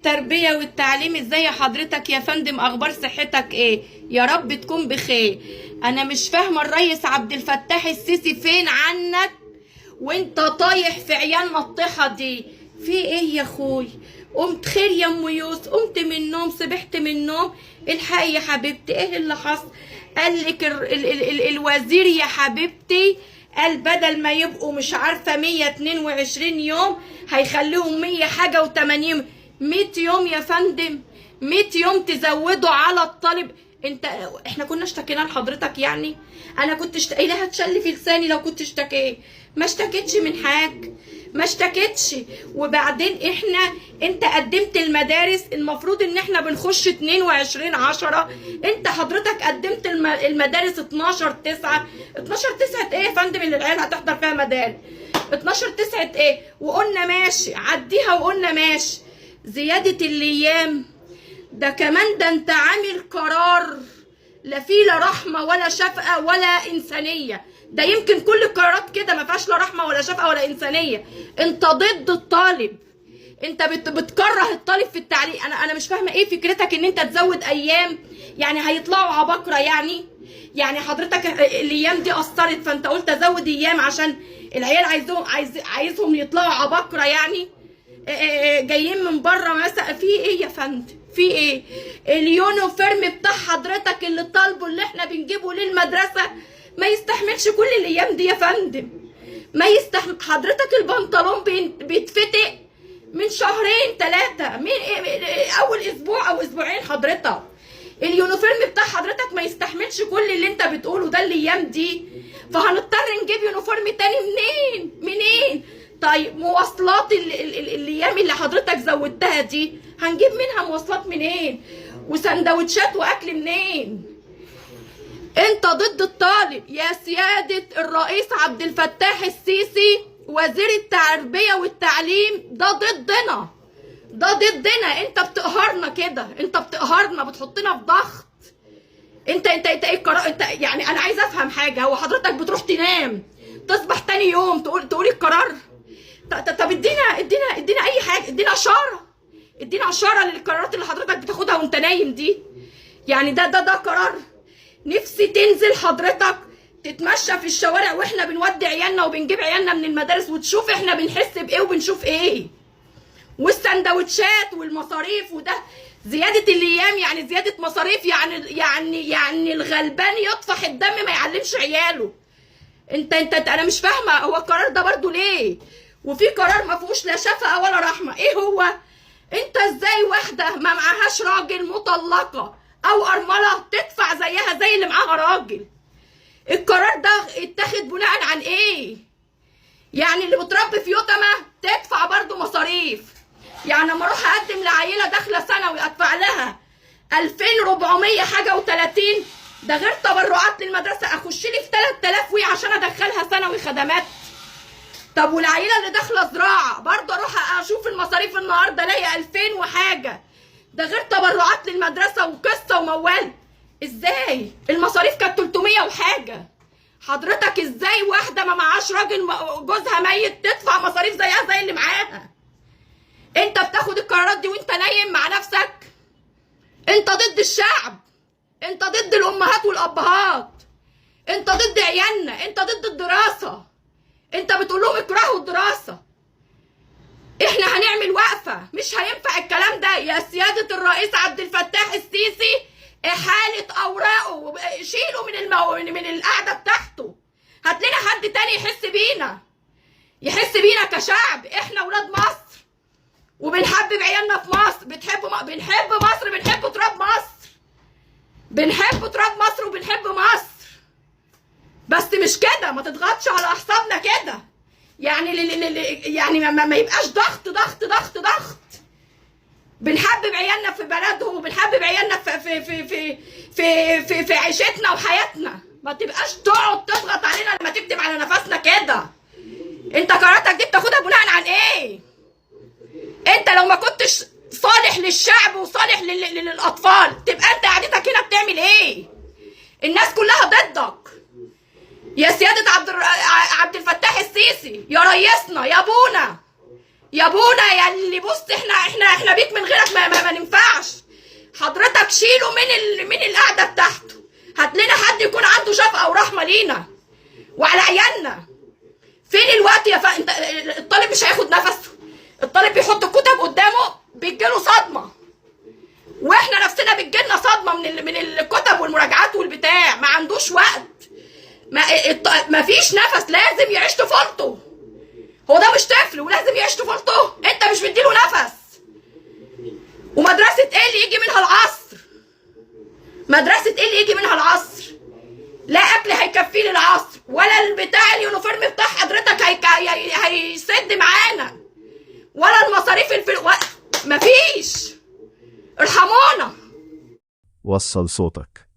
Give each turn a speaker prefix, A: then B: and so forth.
A: التربية والتعليم، ازاي حضرتك يا فندم؟ اخبار صحتك ايه؟ يا رب تكون بخير. انا مش فاهمة الرئيس عبد الفتاح السيسي فين عنك وانت طايح في عيال نطحة دي؟ في ايه يا اخوي؟ قمت خير يا ام يوسف؟ قمت من النوم، صبحت من النوم، الحقي يا حبيبتي، ايه اللي حصل؟ قال لك الوزير يا حبيبتي قال بدل ما يبقوا مش عارفه 122 يوم هيخليهم 100 حاجه و80. 100 يوم يا فندم، 100 يوم تزودوا على الطالب. احنا كنا اشتكينا لحضرتك يعني؟ انا كنت قايلها تشلي في لساني لو كنت اشتكيت. ما اشتكيتش من حاجه، ما اشتكيتش. وبعدين انت قدمت المدارس، المفروض ان احنا بنخش 22/10، انت حضرتك قدمت المدارس 12/9. 12/9 ايه يا فندم اللي العيال هتحضر فيها مدارس؟ 12/9 ايه؟ وقلنا ماشي عديها، وقلنا ماشي. زيادة الايام ده كمان، ده انت عامل قرار لا فيه لا رحمة ولا شفقة ولا إنسانية. ده يمكن كل القرارات كده ما فيهاش لا رحمة ولا شفقة ولا إنسانية. انت ضد الطالب، انت بتكره الطالب في التعليم. انا مش فاهمة ايه فكرتك ان انت تزود ايام، يعني هيطلعوا عباقرة يعني حضرتك الايام دي اثرت فانت قلت ازود ايام عشان العيال عايزهم يطلعوا عباقرة يعني؟ جايين من بره مثلا؟ في ايه يا فندم؟ في ايه؟ اليونيفورم بتاع حضرتك اللي طالبه اللي احنا بنجيبه للمدرسه ما يستحملش كل الايام دي يا فندم، ما يستحمل. حضرتك البنطلون بيتفتق من شهرين 3، من اول اسبوع او اسبوعين. حضرتك اليونيفورم بتاع حضرتك ما يستحملش كل اللي انت بتقوله ده الايام دي، فهنضطر نجيب يونيفورم تاني منين؟ طيب مواصلات الايام اللي حضرتك زودتها دي هنجيب منها مواصلات منين؟ وسندوتشات واكل منين؟ انت ضد الطالب يا سيادة الرئيس عبد الفتاح السيسي وزير التربية والتعليم. ده ضدنا، ده ضدنا. انت بتقهرنا كده، انت بتقهرنا، بتحطنا في ضغط. انت ايه القرار؟ انت يعني انا عايز افهم حاجة. هو حضرتك بتروح تنام تصبح تاني يوم تقولي القرار؟ طب ادينا اي حاجه، ادينا اشاره للقرارات اللي حضرتك بتاخدها وانت نايم دي. يعني ده قرار؟ نفسي تنزل حضرتك تتمشى في الشوارع واحنا بنودي عيالنا وبنجيب عيالنا من المدارس وتشوف احنا بنحس بايه وبنشوف ايه. والسندوتشات والمصاريف، وده زياده الايام يعني زياده مصاريف، يعني الغلبان يطفح الدم ما يعلمش عياله. انت انا مش فاهمه هو القرار ده برضو ليه؟ وفي قرار ما فيهوش لا شفقه ولا رحمه. ايه هو؟ انت ازاي واحده ما معهاش راجل مطلقه او ارمله تدفع زيها زي اللي معاها راجل؟ القرار ده اتاخد بناء عن ايه؟ يعني اللي بتربي في يتامى تدفع برضو مصاريف؟ يعني لما اروح اقدم لعيله داخله ثانوي ادفع لها 2400 حاجه و30، ده غير تبرعات للمدرسه اخش لي في 3000 وي عشان ادخلها ثانوي خدمات. طب والعيله اللي داخله زراعه برضه اروح اشوف المصاريف النهارده الاقي 2000 وحاجه، ده غير تبرعات للمدرسه وقصه وموال. ازاي المصاريف كانت 300 وحاجه؟ حضرتك ازاي واحده ما معاش راجل جوزها ميت تدفع مصاريف زيها زي اللي معاها؟ انت بتاخد القرارات دي وانت نايم مع نفسك؟ انت ضد الشعب، انت ضد الامهات والابهات، انت ضد عيالنا، انت ضد الدراسه، انت بتقول لهم اكرهوا الدراسه. احنا هنعمل وقفه، مش هينفع الكلام ده يا سياده الرئيس عبد الفتاح السيسي. احاله اوراقه، شيله من القعده بتاعته، هات لنا حد تاني يحس بينا كشعب. احنا ولاد مصر وبنحبب عيالنا في مصر، بنحب مصر، بنحب تراب مصر، بنحب تراب مصر وبنحب مصر. بس مش كده، ما تضغطش على اعصابنا كده. يعني ما يبقاش ضغط ضغط ضغط ضغط. بنحبب عيالنا في بلدهم وبنحبب عيالنا في عيشتنا وحياتنا. ما تبقاش تقعد تضغط علينا لما تكتب على نفسنا كده. انت قراراتك دي بتاخدها بناء عن ايه؟ انت لو ما كنتش صالح للشعب وصالح للاطفال تبقى انت قعدتك هنا بتعمل ايه؟ الناس كلها ضدك يا سيادة عبد الفتاح السيسي، يا ريسنا، يا ابونا، يا اللي بص احنا بيك من غيرك لك شيله من القعده بتاعته. هات لنا حد يكون عنده شفقه ورحمه لينا وعلى عيالنا. فين الوقت يا انت الطالب مش هياخد نفسه، الطالب بيحط الكتب قدامه بتجيله صدمه، واحنا نفسنا بتجيلنا صدمه من الكتب والمراجعات والبتاع. ما عندوش وقت، ما فيش نفس، لازم يعيش طفولته. هو ده مش طفل ولازم يعيش طفولته؟ انت مش مديله نفس. ومدرسه ايه اللي يجي منها العصر؟ مدرسه ايه اللي يجي منها العصر؟ لا اكل هيكفيه للعصر، ولا البتاع اليونيفورم بتاع حضرتك هيسد معانا، ولا المصاريف مفيش. ارحمونا.
B: وصل صوتك.